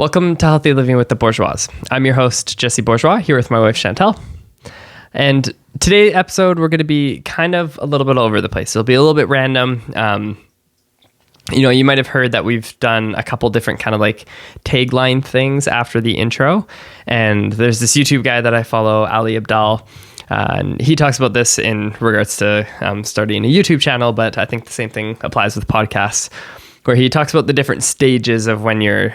Welcome to Healthy Living with the Bourgeois. I'm your host, Jesse Bourgeois, here with my wife, Chantel. And today's episode, we're going to be kind of a little bit all over the place. It'll be a little bit random. You might have heard that we've done a couple different kind of like tagline things after the intro. And there's this YouTube guy that I follow, Ali Abdal. And he talks about this in regards to starting a YouTube channel, but I think the same thing applies with podcasts, where he talks about the different stages of when you're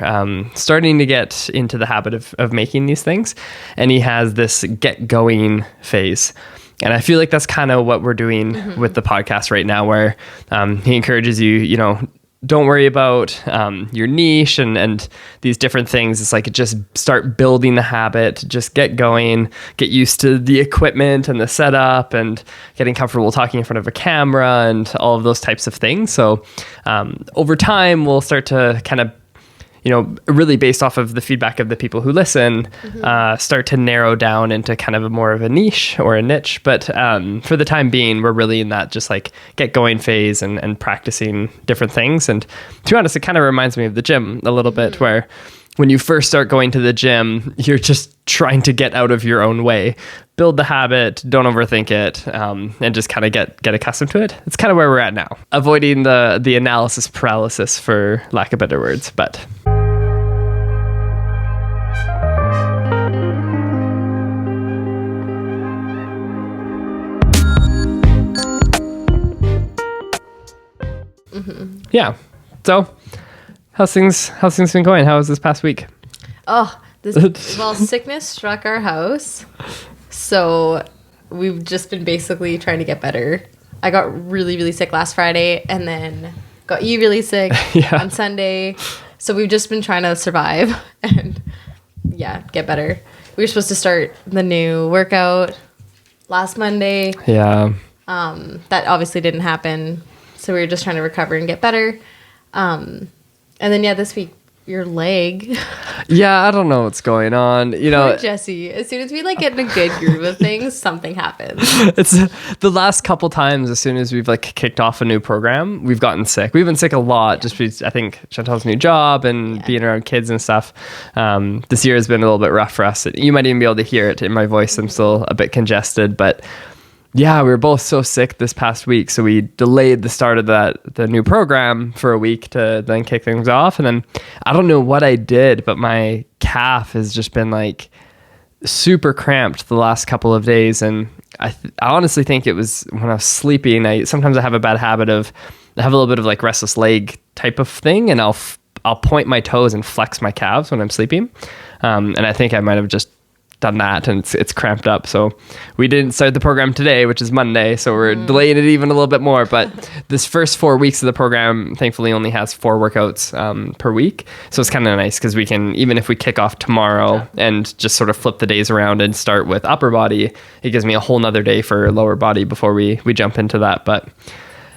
starting to get into the habit of making these things. And he has this get going phase. And I feel like that's kind of what we're doing with the podcast right now, where he encourages you, don't worry about your niche and these different things. It's like just start building the habit, just get going, get used to the equipment and the setup and getting comfortable talking in front of a camera and all of those types of things. So over time, we'll start to kind of, really based off of the feedback of the people who listen, start to narrow down into kind of a more of a niche or a niche. But for the time being, we're really in that just like get going phase and practicing different things. And to be honest, it kind of reminds me of the gym a little bit, where when you first start going to the gym, you're just trying to get out of your own way, build the habit, don't overthink it, and just kind of get accustomed to it. It's kind of where we're at now, avoiding the analysis paralysis, for lack of better words, but... Yeah. So how's things been going? How was this past week? Sickness struck our house. So we've just been basically trying to get better. I got really, really sick last Friday and then got you really sick on Sunday. So we've just been trying to survive and get better. We were supposed to start the new workout last Monday. Yeah. That obviously didn't happen. So we were just trying to recover and get better. And then, this week, your leg. Yeah, I don't know what's going on. Poor Jesse. As soon as we get in a good groove of things, something happens. It's the last couple times, as soon as we've kicked off a new program, we've gotten sick. We've been sick a lot just because I think Chantal's new job and being around kids and stuff. This year has been a little bit rough for us. You might even be able to hear it in my voice. I'm still a bit congested, but... yeah, we were both so sick this past week, so we delayed the start of the new program for a week to then kick things off. And then I don't know what I did, but my calf has just been super cramped the last couple of days. And I honestly think it was when I was sleeping. Sometimes I have a bad habit of I have a little bit of restless leg type of thing, and I'll point my toes and flex my calves when I'm sleeping. And I think I might have just done that, and it's cramped up. So we didn't start the program today, which is Monday, so we're delaying it even a little bit more. But this first 4 weeks of the program thankfully only has 4 workouts per week, so it's kind of nice because we can, even if we kick off tomorrow and just sort of flip the days around and start with upper body, it gives me a whole nother day for lower body before we jump into that. But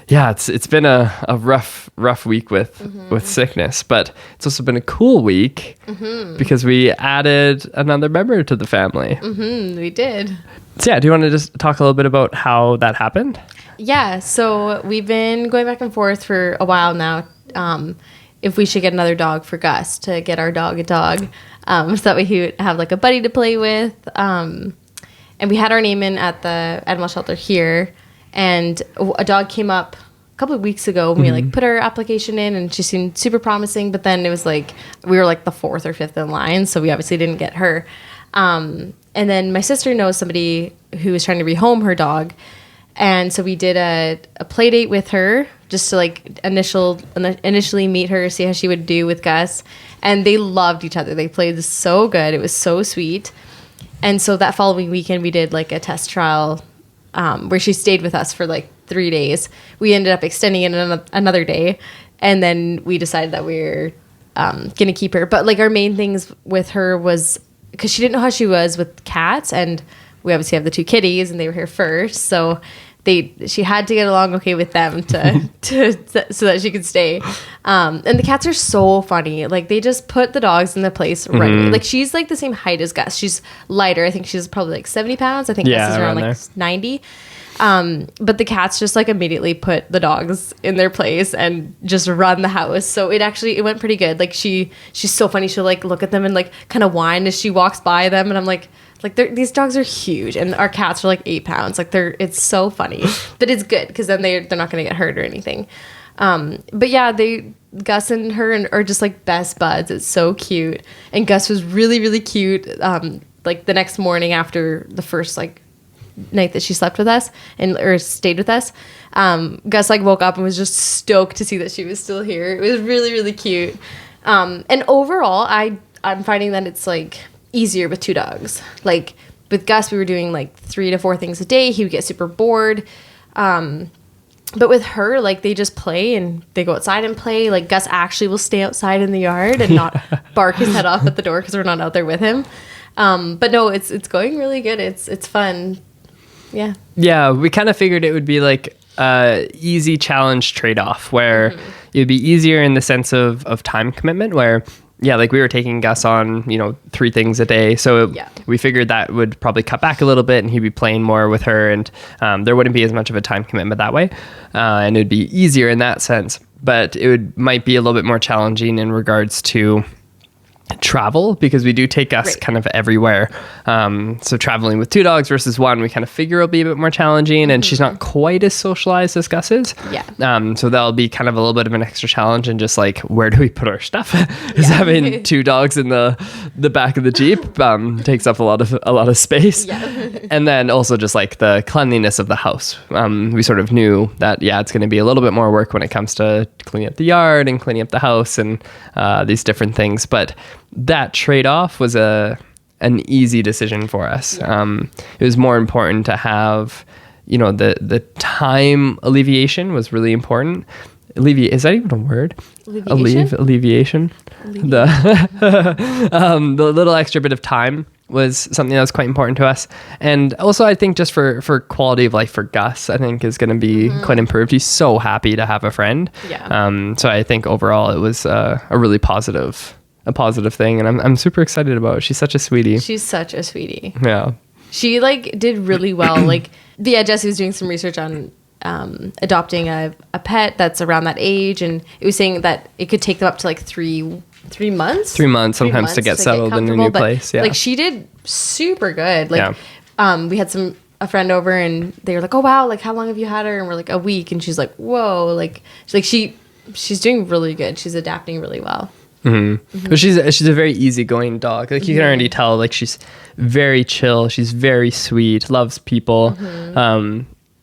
yeah, it's been a rough week with sickness, but it's also been a cool week because we added another member to the family. We did. So yeah, do you want to just talk a little bit about how that happened? Yeah, so we've been going back and forth for a while now. If we should get another dog for Gus, to get our dog a dog, so that way he would have a buddy to play with. And we had our name in at the animal shelter here. And a dog came up a couple of weeks ago when we put our application in, and she seemed super promising. But then it was we were the 4th or 5th in line, so we obviously didn't get her. And then my sister knows somebody who was trying to rehome her dog, and so we did a play date with her just to initially meet her, see how she would do with Gus. And they loved each other. They played so good. It was so sweet. And so that following weekend we did a test trial. Where she stayed with us for 3 days. We ended up extending it another day, and then we decided that we were gonna keep her. But our main things with her was because she didn't know how she was with cats, and we obviously have the 2 kitties, and they were here first, so she had to get along okay with them so that she could stay. And the cats are so funny. They just put the dogs in the place right away. She's the same height as Gus. She's lighter. I think she's probably 70 pounds. I think Gus is around 90. But the cats just like immediately put the dogs in their place and just run the house. So it went pretty good. Like she's so funny. She'll like look at them and like kind of whine as she walks by them. And I'm like these dogs are huge, and our cats are like 8 pounds. Like it's so funny, but it's good because then they're not going to get hurt or anything. But yeah, Gus and her are just like best buds. It's so cute. And Gus was really, really cute. Like the next morning after the first like night that she slept with us or stayed with us, Gus like woke up and was just stoked to see that she was still here. It was really, really cute. And overall, I'm finding that it's like easier with 2 dogs. Like with Gus, we were doing like 3 to 4 things a day. He would get super bored. But with her, like they just play and they go outside and play. Like Gus actually will stay outside in the yard and not bark his head off at the door because we're not out there with him. But no, it's going really good. It's fun. Yeah. Yeah, we kind of figured it would be like easy challenge trade-off where it would be easier in the sense of time commitment where like we were taking Gus on 3 things a day, so we figured that would probably cut back a little bit and he'd be playing more with her, and there wouldn't be as much of a time commitment that way, and it would be easier in that sense, but might be a little bit more challenging in regards to travel because we do take Gus kind of everywhere. So traveling with 2 dogs versus 1, we kind of figure will be a bit more challenging, and she's not quite as socialized as Gus is. Yeah. So that'll be kind of a little bit of an extra challenge, and just like where do we put our stuff? Is having 2 dogs in the back of the Jeep takes up a lot of space. Yeah. And then also just like the cleanliness of the house. We sort of knew that it's going to be a little bit more work when it comes to cleaning up the yard and cleaning up the house and these different things, but that trade-off was an easy decision for us. It was more important to have, the time alleviation was really important. Is that even a word? Alleviation. The little extra bit of time was something that was quite important to us. And also I think just for quality of life for Gus, I think is going to be quite improved. He's so happy to have a friend. Yeah. So I think overall it was a really positive thing, and I'm super excited about it. She's such a sweetie. Yeah. She like did really well. Like Jesse was doing some research on adopting a pet that's around that age, and it was saying that it could take them up to like 3 months. 3 months sometimes to get settled in a new place. Yeah. Like she did super good. Like we had a friend over and they were like, "Oh wow, like how long have you had her?" And we're like, "A week." And she's like, "Whoa." Like she's doing really good. She's adapting really well. But she's a very easygoing dog. Like you can already tell, like she's very chill. She's very sweet, loves people.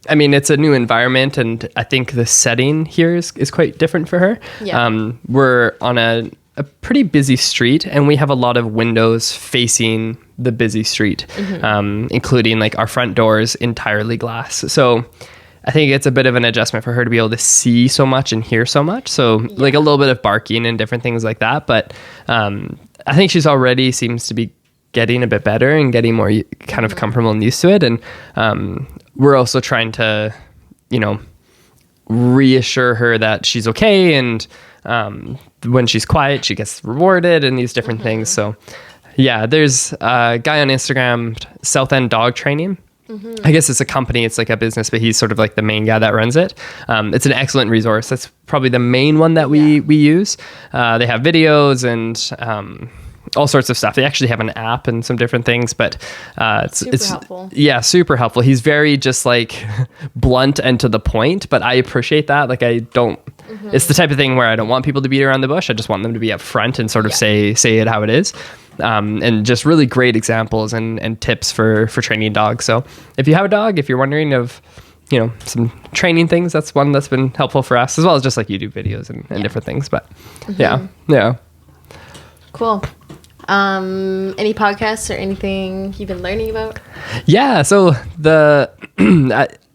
I mean, it's a new environment, and I think the setting here is quite different for her. Yeah. We're on a pretty busy street, and we have a lot of windows facing the busy street, including like our front doors entirely glass. So I think it's a bit of an adjustment for her to be able to see so much and hear so much. So like a little bit of barking and different things like that. But I think she's already seems to be getting a bit better and getting more kind of comfortable and used to it. And we're also trying to, reassure her that she's okay. And when she's quiet, she gets rewarded and these different things. So yeah, there's a guy on Instagram, South End Dog Training. I guess it's a company, it's like a business, but he's sort of like the main guy that runs it. It's an excellent resource. That's probably the main one that we use. They have videos and all sorts of stuff. They actually have an app and some different things, but it's helpful. Yeah, super helpful. He's very just like blunt and to the point, but I appreciate that. Like I don't, it's the type of thing where I don't want people to beat around the bush. I just want them to be upfront and sort of say it how it is. And just really great examples and tips for training dogs. So if you have a dog, if you're wondering of, some training things, that's one that's been helpful for us, as well as just like YouTube videos and different things. But yeah. Cool. Any podcasts or anything you've been learning about? Yeah. So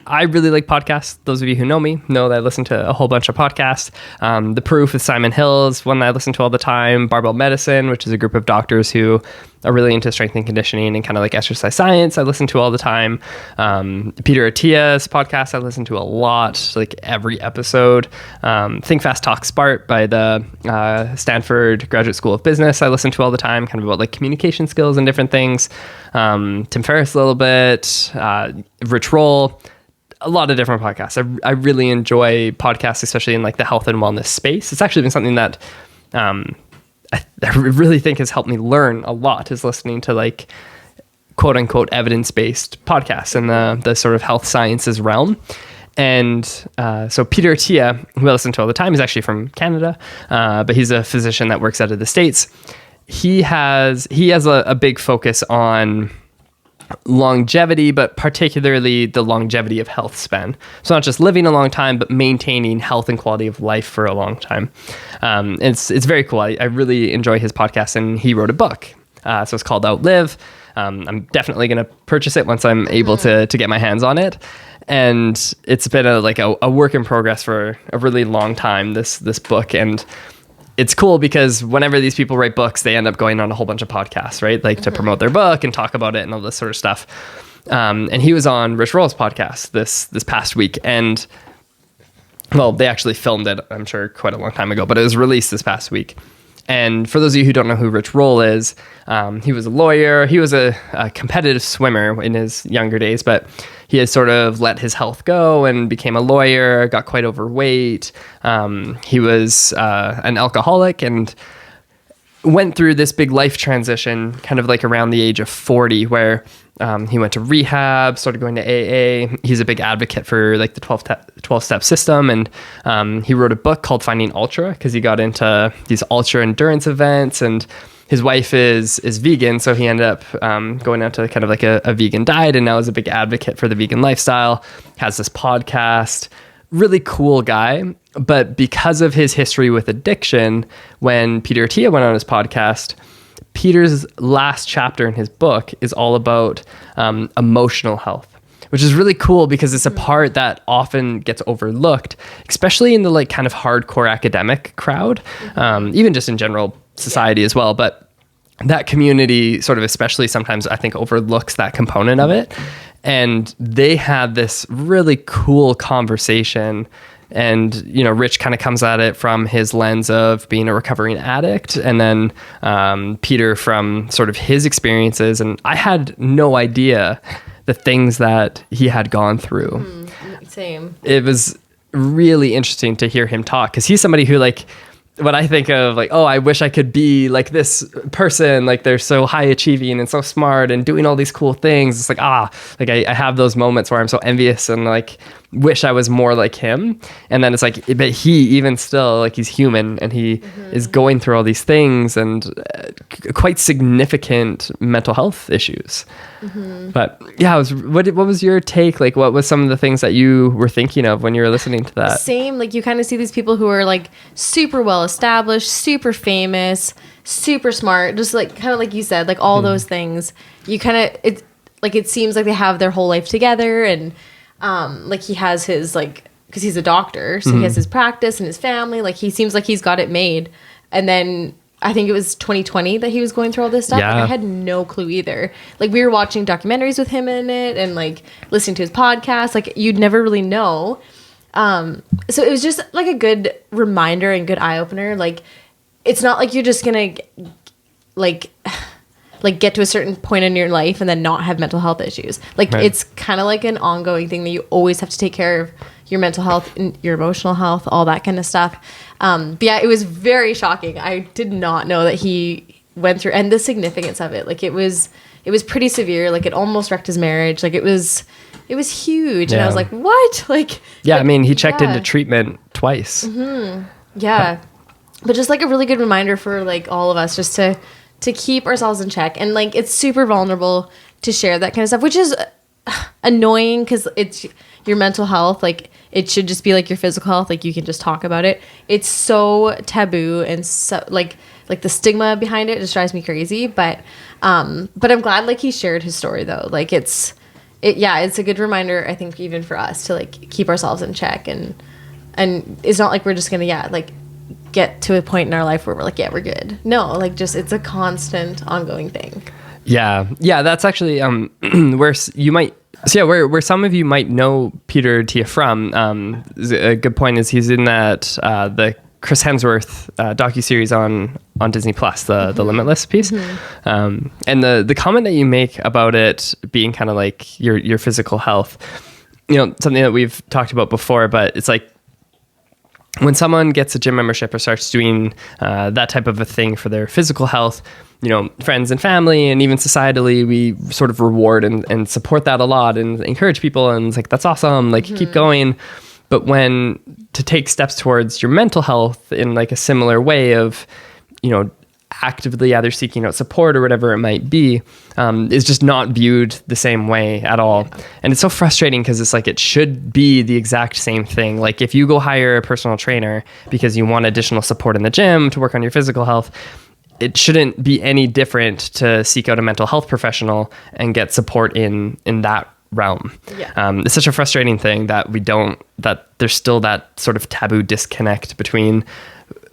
I really like podcasts. Those of you who know me know that I listen to a whole bunch of podcasts. The Proof with Simon Hill is one that I listen to all the time. Barbell Medicine, which is a group of doctors who are really into strength and conditioning and kind of like exercise science, I listen to all the time. Peter Attia's podcast I listen to a lot, like every episode. Think Fast Talk Smart by the Stanford Graduate School of Business I listen to all the time, kind of about like communication skills and different things. Tim Ferriss a little bit. Rich Roll. a lot of different podcasts. I really enjoy podcasts, especially in like the health and wellness space. It's actually been something that I really think has helped me learn a lot, is listening to like quote unquote evidence-based podcasts in the sort of health sciences realm. And so Peter Attia, who I listen to all the time, is actually from Canada, but he's a physician that works out of the States. He has a big focus on longevity, but particularly the longevity of health span. So not just living a long time, but maintaining health and quality of life for a long time. It's very cool. I really enjoy his podcast, and he wrote a book. So it's called Outlive. I'm definitely going to purchase it once I'm able to get my hands on it. And it's been a work in progress for a really long time, this book. And it's cool because whenever these people write books, they end up going on a whole bunch of podcasts, right? Like to promote their book and talk about it and all this sort of stuff. And he was on Rich Roll's podcast this past week. And well, they actually filmed it, I'm sure, quite a long time ago, but it was released this past week. And for those of you who don't know who Rich Roll is, he was a lawyer. He was a competitive swimmer in his younger days, but he has sort of let his health go and became a lawyer, got quite overweight. He was an alcoholic and went through this big life transition kind of like around the age of 40, where he went to rehab, started going to AA. He's a big advocate for like the 12-step system. And he wrote a book called Finding Ultra, because he got into these ultra endurance events, and his wife is vegan. So he ended up going out to kind of like a vegan diet, and now is a big advocate for the vegan lifestyle, has this podcast. Really cool guy. But because of his history with addiction, when Peter Attia went on his podcast, Peter's last chapter in his book is all about emotional health, which is really cool because it's a part that often gets overlooked, especially in the like kind of hardcore academic crowd, even just in general society as well. But that community sort of especially sometimes I think overlooks that component of it. And they had this really cool conversation. And, you know, Rich kind of comes at it from his lens of being a recovering addict, and then Peter from sort of his experiences. And I had no idea the things that he had gone through. Same. It was really interesting to hear him talk, because he's somebody who, like, when I think of like, oh, I wish I could be like this person, like they're so high achieving and so smart and doing all these cool things. It's like, I have those moments where I'm so envious and like wish I was more like him. And then it's like, but he even still, like, he's human and he is going through all these things and quite significant mental health issues. But yeah, what was your take? Like, what was some of the things that you were thinking of when you were listening to that? Same, like you kind of see these people who are like super well established, super famous, super smart, just like kind of like you said, like all those things. You kind of, it seems like they have their whole life together, and like he has his, like, because he's a doctor, so he has his practice and his family. Like he seems like he's got it made. And then I think it was 2020 that he was going through all this stuff. Yeah. Like, I had no clue either. Like we were watching documentaries with him in it and like listening to his podcast. Like you'd never really know. So it was just like a good reminder and good eye opener. Like it's not like you're just gonna like get to a certain point in your life and then not have mental health issues. Like It's kind of like an ongoing thing that you always have to take care of your mental health and your emotional health, all that kind of stuff. But yeah, it was very shocking. I did not know that he went through, and the significance of it. Like it was pretty severe. Like it almost wrecked his marriage. Like it was huge. And I was like, what? Like, yeah, I mean, he checked into treatment twice. Yeah. But just like a really good reminder for like all of us just to keep ourselves in check. And like, it's super vulnerable to share that kind of stuff, which is annoying because it's your mental health. Like it should just be like your physical health. Like you can just talk about it. It's so taboo, and so like the stigma behind it just drives me crazy. But I'm glad like he shared his story though. Like it's a good reminder, I think, even for us to like keep ourselves in check, and it's not like we're just gonna like get to a point in our life where we're like, yeah, we're good. No, like just it's a constant ongoing thing. Yeah, that's actually where you might. So yeah, where some of you might know Peter Attia from. A good point is he's in that the Chris Hemsworth docuseries on Disney Plus, the Limitless piece. And the comment that you make about it being kind of like your physical health, something that we've talked about before, but it's like when someone gets a gym membership or starts doing that type of a thing for their physical health, friends and family and even societally, we sort of reward and support that a lot and encourage people. And it's like, that's awesome. Like, keep going. But when to take steps towards your mental health in like a similar way of, actively either seeking out support or whatever it might be, is just not viewed the same way at all. And it's so frustrating because it's like, it should be the exact same thing. Like, if you go hire a personal trainer because you want additional support in the gym to work on your physical health, it shouldn't be any different to seek out a mental health professional and get support in that realm. It's such a frustrating thing that that there's still that sort of taboo disconnect between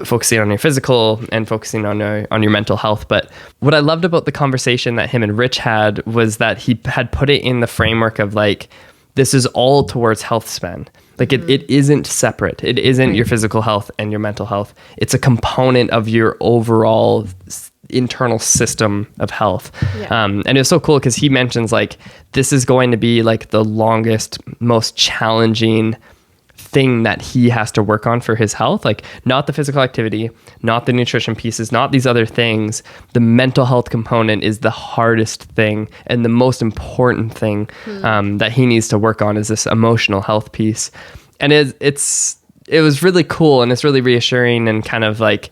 focusing on your physical and focusing on your mental health. But what I loved about the conversation that him and Rich had was that he had put it in the framework of like, this is all towards health span. Like, it isn't separate. It isn't your physical health and your mental health. It's a component of your overall internal system of health. And it was so cool because he mentions like, this is going to be like the longest, most challenging thing that he has to work on for his health. Like, not the physical activity, not the nutrition pieces, not these other things. The mental health component is the hardest thing and the most important thing that he needs to work on is this emotional health piece. And it was really cool, and it's really reassuring and kind of like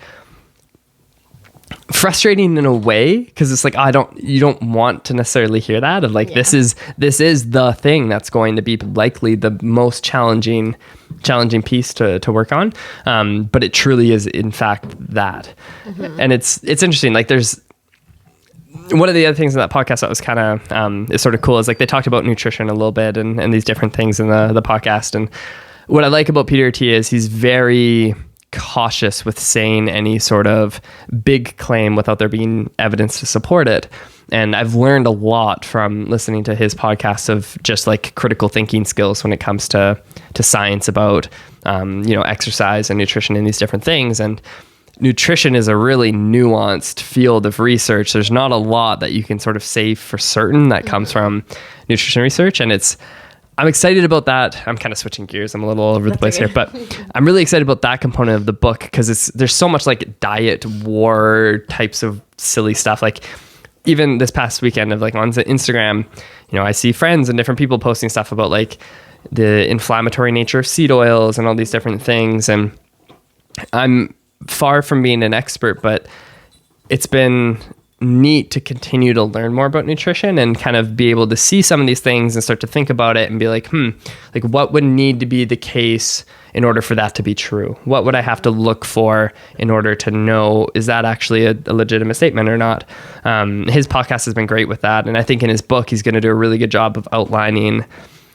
frustrating in a way, because it's like, you don't want to necessarily hear that of like, this is the thing that's going to be likely the most challenging piece to work on. But it truly is in fact that. And it's interesting. Like, there's one of the other things in that podcast that was kind of, is sort of cool is like, they talked about nutrition a little bit and these different things in the podcast. And what I like about Peter Attia is he's very cautious with saying any sort of big claim without there being evidence to support it. And I've learned a lot from listening to his podcast of just like critical thinking skills when it comes to science about, exercise and nutrition and these different things. And nutrition is a really nuanced field of research. There's not a lot that you can sort of say for certain that comes from nutrition research. And I'm excited about that. I'm kind of switching gears. I'm a little all over the place here, but I'm really excited about that component of the book because there's so much like diet war types of silly stuff. Like, even this past weekend of like on Instagram, I see friends and different people posting stuff about like the inflammatory nature of seed oils and all these different things. And I'm far from being an expert, but it's been neat to continue to learn more about nutrition and kind of be able to see some of these things and start to think about it and be like, like what would need to be the case in order for that to be true? What would I have to look for in order to know, is that actually a legitimate statement or not? His podcast has been great with that. And I think in his book, he's going to do a really good job of outlining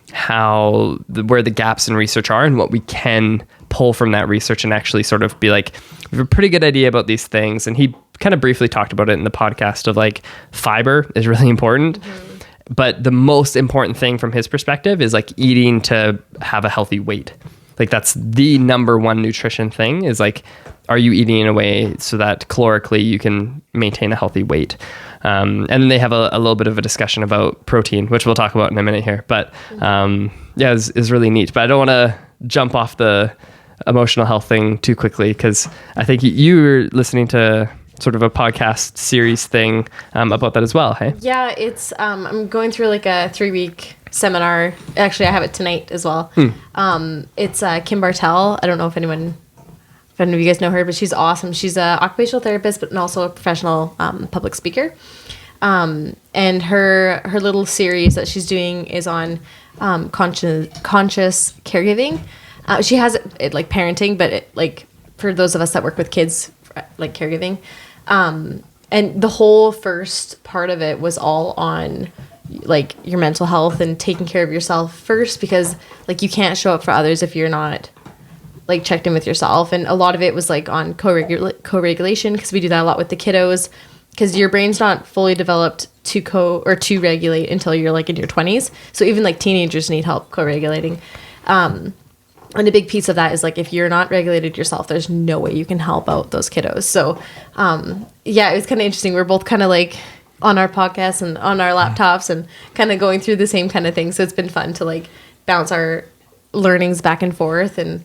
where the gaps in research are and what we can pull from that research and actually sort of be like, we have a pretty good idea about these things. And he kind of briefly talked about it in the podcast of like, fiber is really important. But the most important thing from his perspective is like eating to have a healthy weight. Like, that's the number one nutrition thing is like, are you eating in a way so that calorically you can maintain a healthy weight? And then they have a little bit of a discussion about protein, which we'll talk about in a minute here. But it's really neat. But I don't want to jump off the emotional health thing too quickly, because I think you were listening to sort of a podcast series thing about that as well. Hey? Yeah, it's I'm going through like a 3-week seminar. Actually, I have it tonight as well. It's Kim Bartell. I don't know if any of you guys know her, but she's awesome. She's an occupational therapist, but also a professional public speaker. And her little series that she's doing is on conscious caregiving. She has it like parenting, but like for those of us that work with kids, like caregiving. And the whole first part of it was all on like your mental health and taking care of yourself first, because like you can't show up for others if you're not like checked in with yourself. And a lot of it was like on co-regulation, because we do that a lot with the kiddos, because your brain's not fully developed to regulate until you're like in your 20s. So even like teenagers need help co-regulating. And a big piece of that is like, if you're not regulated yourself, there's no way you can help out those kiddos. So, it was kind of interesting. We're both kind of like on our podcasts and on our laptops and kind of going through the same kind of thing. So it's been fun to like bounce our learnings back and forth. And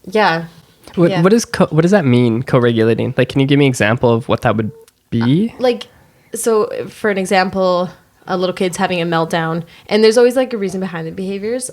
yeah. What does that mean, co-regulating? Like, can you give me an example of what that would be? So for an example, a little kid's having a meltdown, and there's always like a reason behind the behaviors.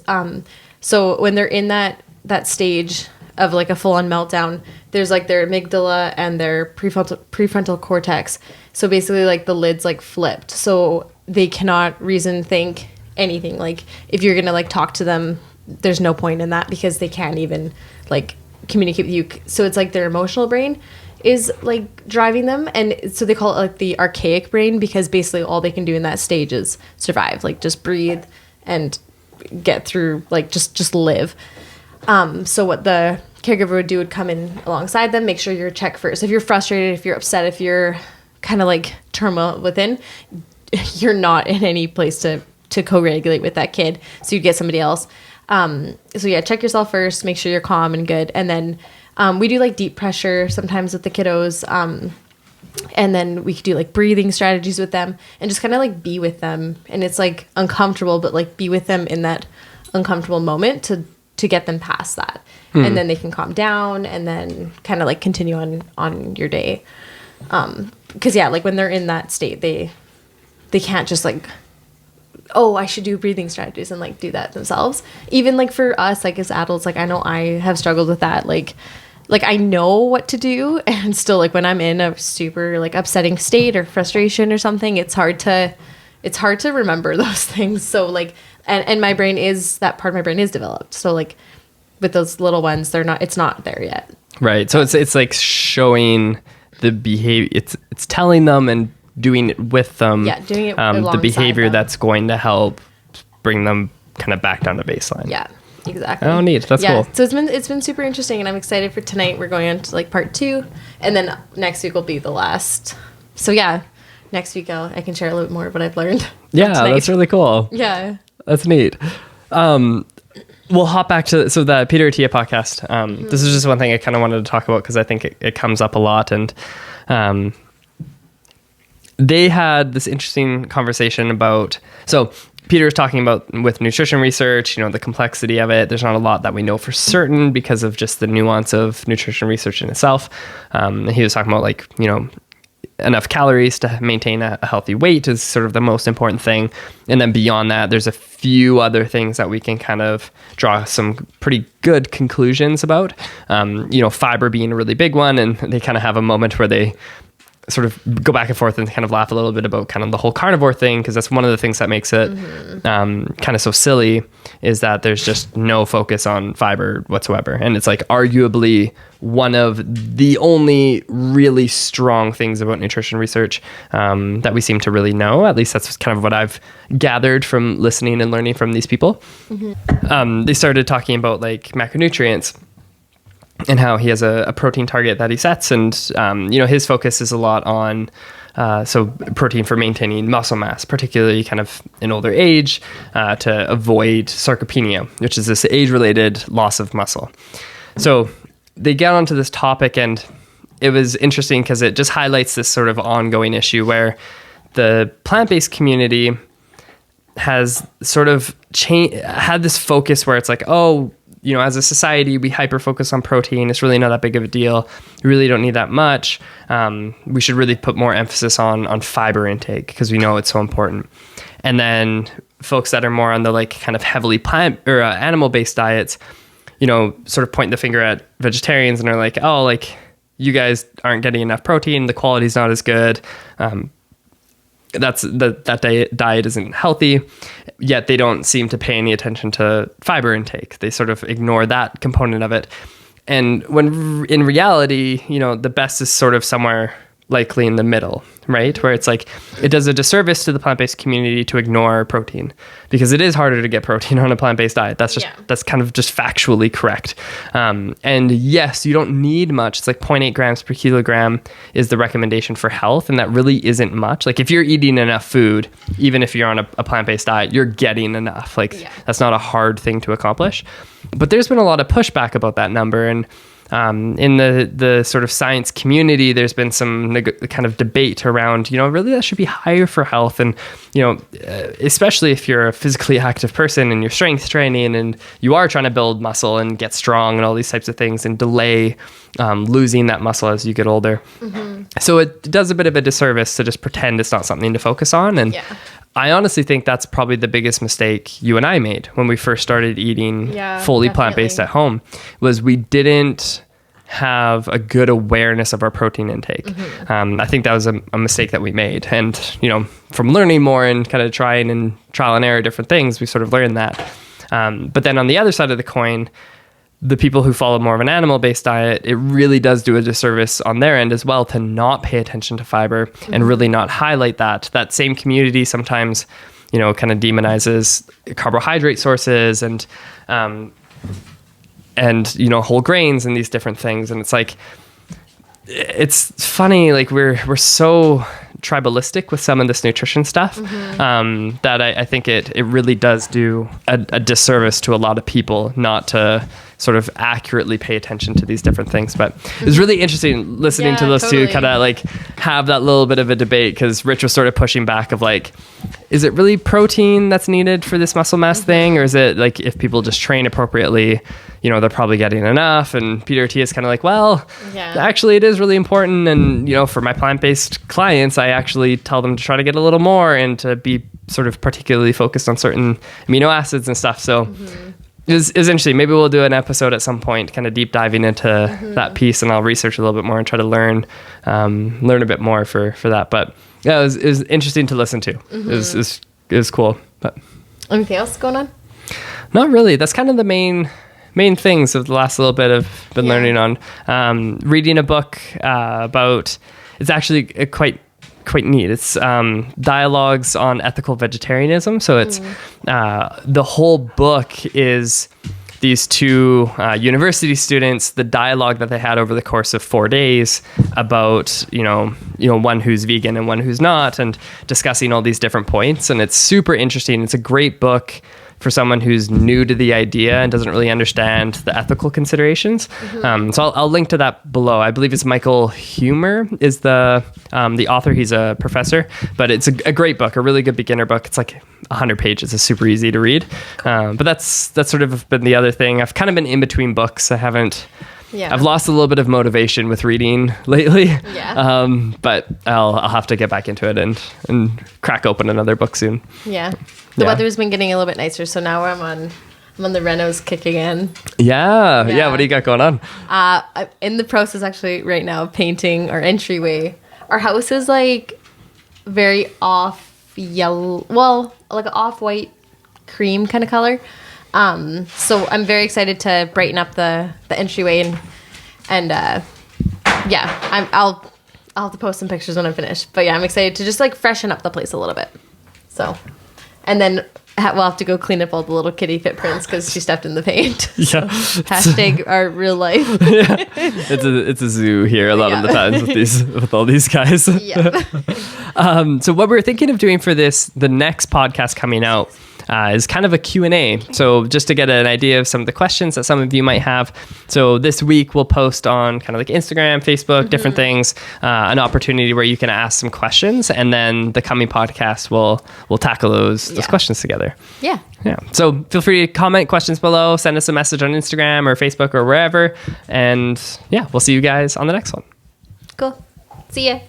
So when they're in that stage of like a full-on meltdown, there's like their amygdala and their prefrontal cortex. So basically like the lid's like flipped. So they cannot reason, think anything. Like if you're going to like talk to them, there's no point in that because they can't even like communicate with you. So it's like their emotional brain is like driving them. And so they call it like the archaic brain because basically all they can do in that stage is survive, like just breathe and get through, like just live. So what the caregiver would do would come in alongside them, make sure you're checked first. If you're frustrated, if you're upset, if you're kind of like turmoil within, you're not in any place to co-regulate with that kid. So you get somebody else. So yeah, check yourself first, make sure you're calm and good. And then we do like deep pressure sometimes with the kiddos. And then we could do like breathing strategies with them and just kind of like be with them. And it's like uncomfortable, but like be with them in that uncomfortable moment to get them past that. And then they can calm down and then kind of like continue on your day. Cause yeah, like when they're in that state, they can't just like, oh, I should do breathing strategies and like do that themselves. Even like for us, like as adults, like I know I have struggled with that. Like I know what to do, and still like when I'm in a super like upsetting state or frustration or something, it's hard to remember those things. So like, and my brain that part of my brain is developed. So like with those little ones, it's not there yet. Right. So it's like showing the behavior. It's telling them and doing it with them. Yeah, doing it the behavior them. That's going to help bring them kind of back down to baseline. Yeah, exactly. Oh, neat. That's cool. So it's been super interesting, and I'm excited for tonight. We're going on to like part 2, and then next week will be the last. So yeah, next week I can share a little bit more of what I've learned. Yeah, that's really cool. Yeah, that's neat. We'll hop back to the Peter Attia podcast. This is just one thing I kind of wanted to talk about because I think it comes up a lot, and they had this interesting conversation about, so Peter was talking about with nutrition research, the complexity of it. There's not a lot that we know for certain because of just the nuance of nutrition research in itself. He was talking about like, enough calories to maintain a healthy weight is sort of the most important thing. And then beyond that, there's a few other things that we can kind of draw some pretty good conclusions about. Fiber being a really big one. And they kind of have a moment where they sort of go back and forth and kind of laugh a little bit about kind of the whole carnivore thing, because that's one of the things that makes it kind of so silly, is that there's just no focus on fiber whatsoever. And it's like arguably one of the only really strong things about nutrition research that we seem to really know. At least that's kind of what I've gathered from listening and learning from these people. They started talking about like macronutrients and how he has a protein target that he sets. And, his focus is a lot on, so protein for maintaining muscle mass, particularly kind of in older age, to avoid sarcopenia, which is this age-related loss of muscle. So they get onto this topic, and it was interesting because it just highlights this sort of ongoing issue where the plant-based community has sort of had this focus where it's like, oh, as a society, we hyper-focus on protein. It's really not that big of a deal. We really don't need that much. We should really put more emphasis on fiber intake because we know it's so important. And then folks that are more on the like kind of heavily plant or animal-based diets, sort of point the finger at vegetarians and are like, oh, like you guys aren't getting enough protein. The quality's not as good. That diet isn't healthy, yet they don't seem to pay any attention to fiber intake. They sort of ignore that component of it. And when in reality, the best is sort of somewhere likely in the middle, right? Where it's like, it does a disservice to the plant-based community to ignore protein because it is harder to get protein on a plant-based diet. That's kind of just factually correct. And yes, you don't need much. It's like 0.8 grams per kilogram is the recommendation for health. And that really isn't much. Like if you're eating enough food, even if you're on a plant-based diet, you're getting enough. That's not a hard thing to accomplish. But there's been a lot of pushback about that number. And in the sort of science community, there's been some kind of debate around, really that should be higher for health. And, especially if you're a physically active person and you're strength training and you are trying to build muscle and get strong and all these types of things and delay losing that muscle as you get older. So it does a bit of a disservice to just pretend it's not something to focus on. And I honestly think that's probably the biggest mistake you and I made when we first started eating fully plant-based at home, was we didn't have a good awareness of our protein intake. I think that was a mistake that we made. And, from learning more and kind of trying and trial and error different things, we sort of learned that. But then on the other side of the coin, the people who follow more of an animal-based diet, it really does do a disservice on their end as well to not pay attention to fiber and really not highlight that. That same community sometimes, kind of demonizes carbohydrate sources and whole grains and these different things. And it's like, it's funny, like we're so tribalistic with some of this nutrition stuff that I think it really does do a disservice to a lot of people not to sort of accurately pay attention to these different things. But it was really interesting listening to those two kind of like have that little bit of a debate, because Rich was sort of pushing back of like, is it really protein that's needed for this muscle mass thing? Or is it like, if people just train appropriately, they're probably getting enough? And Peter Attia is kind of like, well, actually it is really important. And, for my plant-based clients, I actually tell them to try to get a little more and to be sort of particularly focused on certain amino acids and stuff. So it was interesting. Maybe we'll do an episode at some point, kind of deep diving into that piece, and I'll research a little bit more and try to learn a bit more for that. But yeah, it was interesting to listen to. It was cool. But anything else going on? Not really. That's kind of the main things of the last little bit I've been learning on. Reading a book about, it's actually quite neat. It's dialogues on ethical vegetarianism. So it's the whole book is these two university students, the dialogue that they had over the course of 4 days about, one who's vegan and one who's not, and discussing all these different points. And it's super interesting. It's a great book for someone who's new to the idea and doesn't really understand the ethical considerations. So I'll link to that below. I believe it's Michael Huemer is the author. He's a professor, but it's a great book, a really good beginner book. It's like 100 pages. It's super easy to read. But that's sort of been the other thing. I've kind of been in between books. I've lost a little bit of motivation with reading lately. But I'll have to get back into it and crack open another book soon. The weather's been getting a little bit nicer, so now I'm on the renos kick again. Yeah. What do you got going on? I'm in the process actually right now of painting our entryway. Our house is like very off yellow, well, like an off-white cream kind of color. So I'm very excited to brighten up the entryway and I'll have to post some pictures when I'm finished. But yeah, I'm excited to just like freshen up the place a little bit. So, and then we'll have to go clean up all the little kitty footprints because she stepped in the paint. So, hashtag our real life. It's a zoo here a lot of the times with all these guys. So what we're thinking of doing for the next podcast coming out is kind of a Q&A. So just to get an idea of some of the questions that some of you might have. So this week we'll post on kind of like Instagram, Facebook, different things, an opportunity where you can ask some questions, and then the coming podcast we'll tackle those questions together. Yeah. So feel free to comment questions below, send us a message on Instagram or Facebook or wherever. And we'll see you guys on the next one. Cool. See ya.